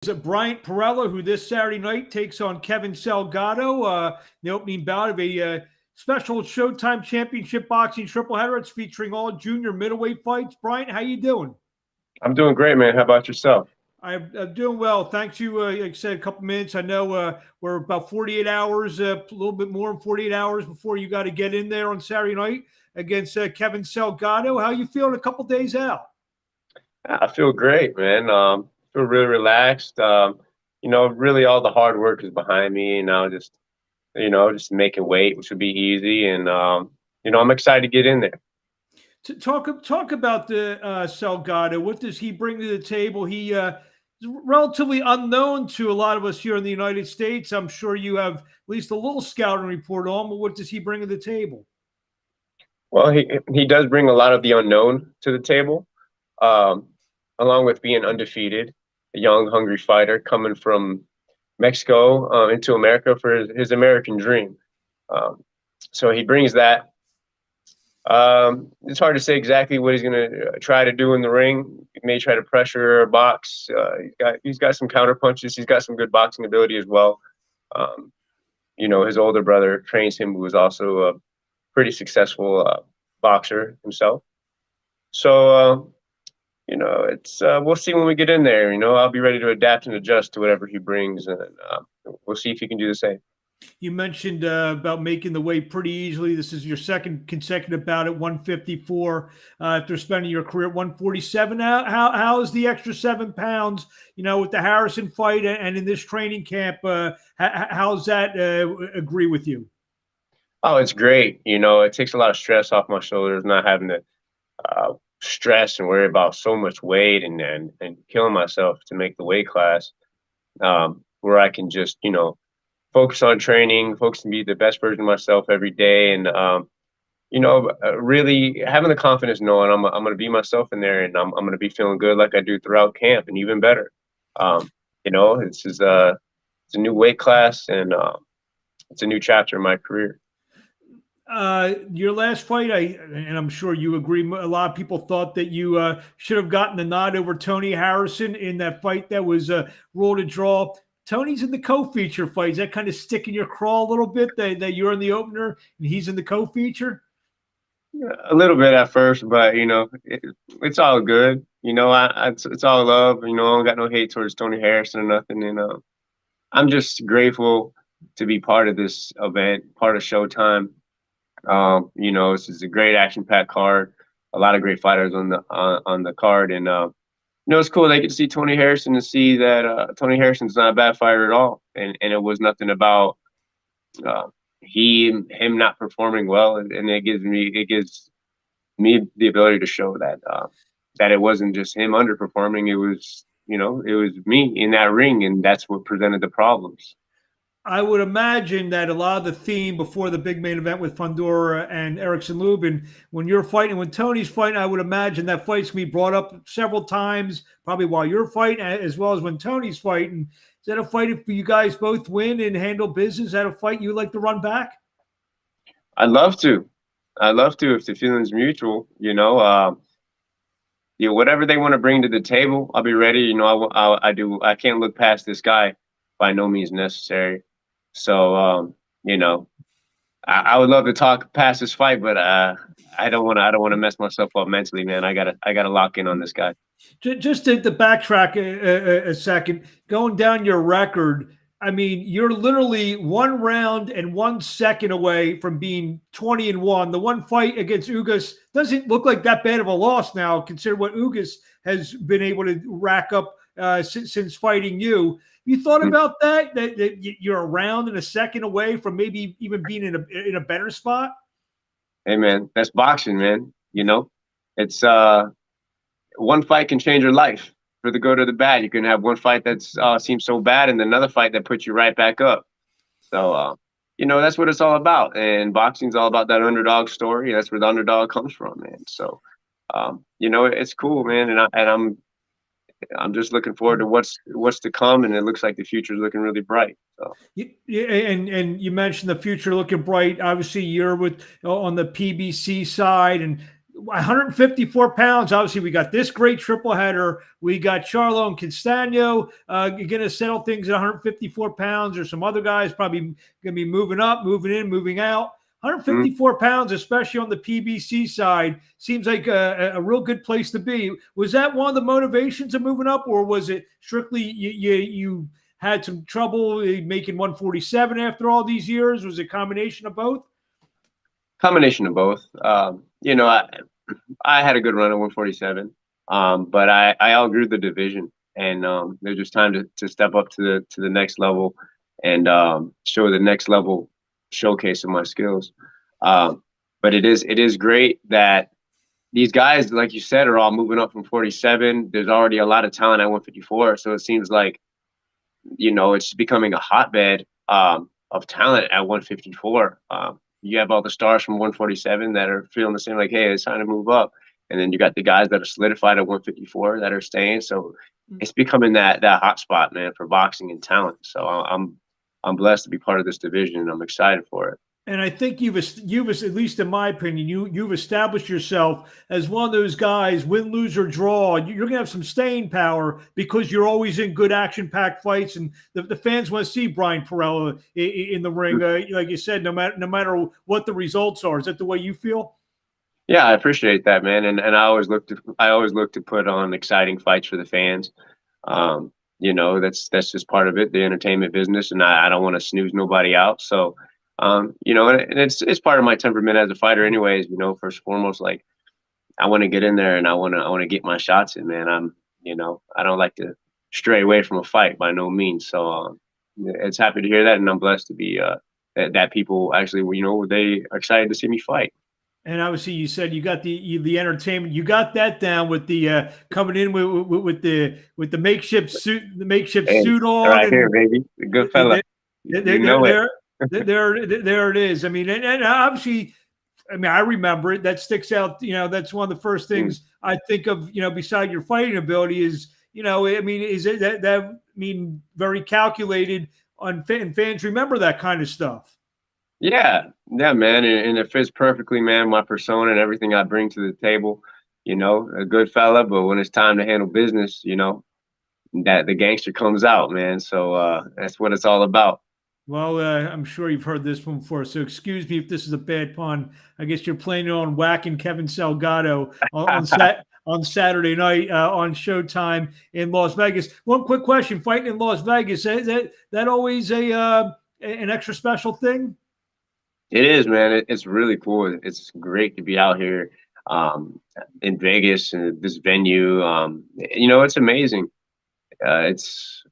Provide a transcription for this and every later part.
Bryant Perrella, who this Saturday night takes on Kevin Salgado, the opening bout of a special Showtime Championship Boxing tripleheader. It's featuring all junior middleweight fights. Bryant, how you doing? I'm doing great, man. How about yourself? I'm doing well. Thanks you. Like I said, a couple minutes. I know we're about 48 hours, a little bit more than 48 hours before you got to get in there on Saturday night against Kevin Salgado. How you feeling a couple days out? I feel great, man. Feel really relaxed. Really all the hard work is behind me, and now just making weight, which would be easy. And I'm excited to get in there. To talk about the Salgado. What does he bring to the table? He is relatively unknown to a lot of us here in the United States. I'm sure you have at least a little scouting report on, but what does he bring to the table? Well, he does bring a lot of the unknown to the table, along with being undefeated, a young, hungry fighter coming from Mexico into America for his American dream. So he brings that. It's hard to say exactly what he's going to try to do in the ring. He may try to pressure or box. He's got some counter punches. He's got some good boxing ability as well. His older brother trains him, who was also a pretty successful boxer himself. So, we'll see when we get in there. I'll be ready to adapt and adjust to whatever he brings, and we'll see if he can do the same. You mentioned about making the weight pretty easily. This is your second consecutive bout at 154 after spending your career at 147. How is the extra 7 pounds, with the Harrison fight and in this training camp? How's that agree with you? Oh, it's great. It takes a lot of stress off my shoulders, not having to stress and worry about so much weight and killing myself to make the weight class, where I can just, focus on training, focus and be the best version of myself every day. And, really having the confidence knowing I'm going to be myself in there, and I'm going to be feeling good like I do throughout camp, and even better. It's a new weight class, and it's a new chapter in my career. Your last fight, and I'm sure you agree, a lot of people thought that you should have gotten the nod over Tony Harrison in that fight that was ruled a draw. Tony's in the co-feature fight. Is that kind of stick in your craw a little bit that you're in the opener and he's in the co-feature? A little bit at first, but it's all good. It's all love. I don't got no hate towards Tony Harrison or nothing. And I'm just grateful to be part of this event, part of Showtime. This is a great action-packed card. A lot of great fighters on the card, and it's cool. They get to see Tony Harrison and see that Tony Harrison's not a bad fighter at all, and it was nothing about him not performing well, and it gives me the ability to show that it wasn't just him underperforming. It was me in that ring, and that's what presented the problems. I would imagine that a lot of the theme before the big main event with Fundora and Erickson Lubin, when you're fighting, when Tony's fighting, I would imagine that fight's going to be brought up several times, probably while you're fighting, as well as when Tony's fighting. Is that a fight if you guys both win and handle business? Is that a fight you'd like to run back? I'd love to. If the feeling's mutual, whatever they want to bring to the table, I'll be ready. I can't look past this guy by no means necessary. So, I would love to talk past this fight, but I don't want to mess myself up mentally, man. I gotta lock in on this guy. Just to backtrack a second, going down your record, I mean, you're literally 1 round and 1 second away from being 20-1. The one fight against Ugas doesn't look like that bad of a loss now, consider what Ugas has been able to rack up since fighting you. You thought about that you're a round and a second away from maybe even being in a better spot? Hey, man, that's boxing, man. It's one fight can change your life for the good or the bad. You can have one fight that's seems so bad, and another fight that puts you right back up. So, that's what it's all about. And boxing's all about that underdog story. That's where the underdog comes from, man. So, it's cool, man. And I'm just looking forward to what's to come, and it looks like the future is looking really bright. So. Yeah, and you mentioned the future looking bright. Obviously, you're on the PBC side, and 154 pounds. Obviously, we got this great triple header. We got Charlo and Castano going to settle things at 154 pounds. There's some other guys probably going to be moving up, moving in, moving out. 154 pounds, especially on the PBC side, seems like a real good place to be. Was that one of the motivations of moving up, or was it strictly you had some trouble making 147 after all these years? Was it a combination of both? Combination of both. You know, I had a good run at 147, but I outgrew the division, and there's just time to step up to the next level and show the next level showcase of my skills. But it is great that these guys, like you said, are all moving up from 47. There's already a lot of talent at 154, so it seems like, you know, it's becoming a hotbed of talent at 154. You have all the stars from 147 that are feeling the same, like, hey, it's time to move up. And then you got the guys that are solidified at 154 that are staying. So it's becoming that hot spot, man, for boxing and talent. So I'm blessed to be part of this division, and I'm excited for it. And I think you've at least in my opinion, you've established yourself as one of those guys, win, lose, or draw. You're gonna have some staying power because you're always in good action-packed fights, and the fans want to see Bryant Perrella in the ring. Like you said, no matter what the results are. Is that the way you feel? Yeah, I appreciate that, man. And I always look to put on exciting fights for the fans. You know, that's just part of it, the entertainment business, and I don't want to snooze nobody out. So you know, and it's part of my temperament as a fighter anyways, you know, first and foremost, like I want to get in there and I want to get my shots in, man. You know, I don't like to stray away from a fight by no means. So it's happy to hear that, and I'm blessed to be that people actually, you know, they are excited to see me fight. And obviously, you said you got the entertainment. You got that down with the coming in with the makeshift suit, suit on. Right here, baby, the good fella. There it is. I mean, and obviously, I mean, I remember it. That sticks out. You know, that's one of the first things I think of. You know, beside your fighting ability, is, you know, I mean, is it that I mean, very calculated on fans remember that kind of stuff. Yeah, man, and it fits perfectly, man. My persona and everything I bring to the table. You know, a good fella, but when it's time to handle business, you know, that the gangster comes out, man. So that's what it's all about. Well, I'm sure you've heard this one before, so excuse me if this is a bad pun. I guess you're planning on whacking Kevin Salgado on Saturday night on Showtime in Las Vegas. One quick question: fighting in Las Vegas, is that always an extra special thing? It is, man. It's really cool. It's great to be out here in Vegas and this venue. You know, it's amazing. It's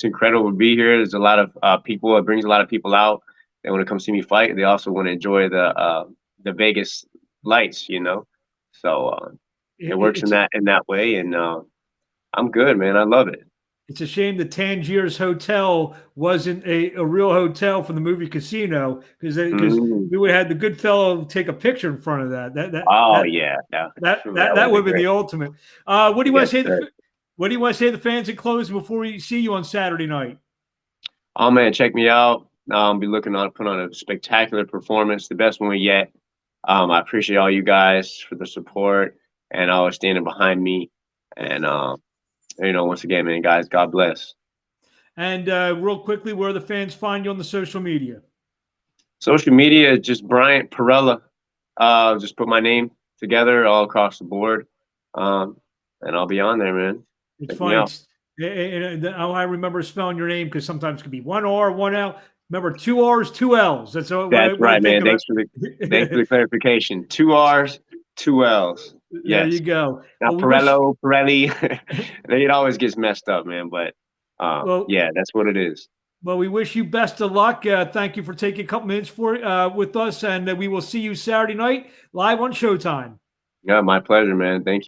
incredible to be here. There's a lot of people. It brings a lot of people out. They want to come see me fight. They also want to enjoy the Vegas lights, you know. So it works in that way, and I'm good, man. I love it. It's a shame the Tangier's Hotel wasn't a real hotel from the movie Casino, because we would have had the good fellow take a picture in front of that. That would have been the ultimate. What do you want to say? What do you want to say to the fans in closing before we see you on Saturday night? Oh, man, check me out. I'll be looking to put on a spectacular performance, the best one yet. I appreciate all you guys for the support and always standing behind me. And, you know, once again, man, guys, God bless. And real quickly, where the fans find you on the social media? Social media, just Bryant Perrella. Just put my name together all across the board. And I'll be on there, man. It's funny. I remember spelling your name because sometimes it can be one R, one L. Remember, 2 R's, 2 L's. That's right, man. Thanks for the clarification. 2 R's, 2 L's. Yes. There you go. Now, Pirelli, it always gets messed up, man. But yeah, that's what it is. Well, we wish you best of luck. Thank you for taking a couple minutes with us, and we will see you Saturday night live on Showtime. Yeah, my pleasure, man. Thank you.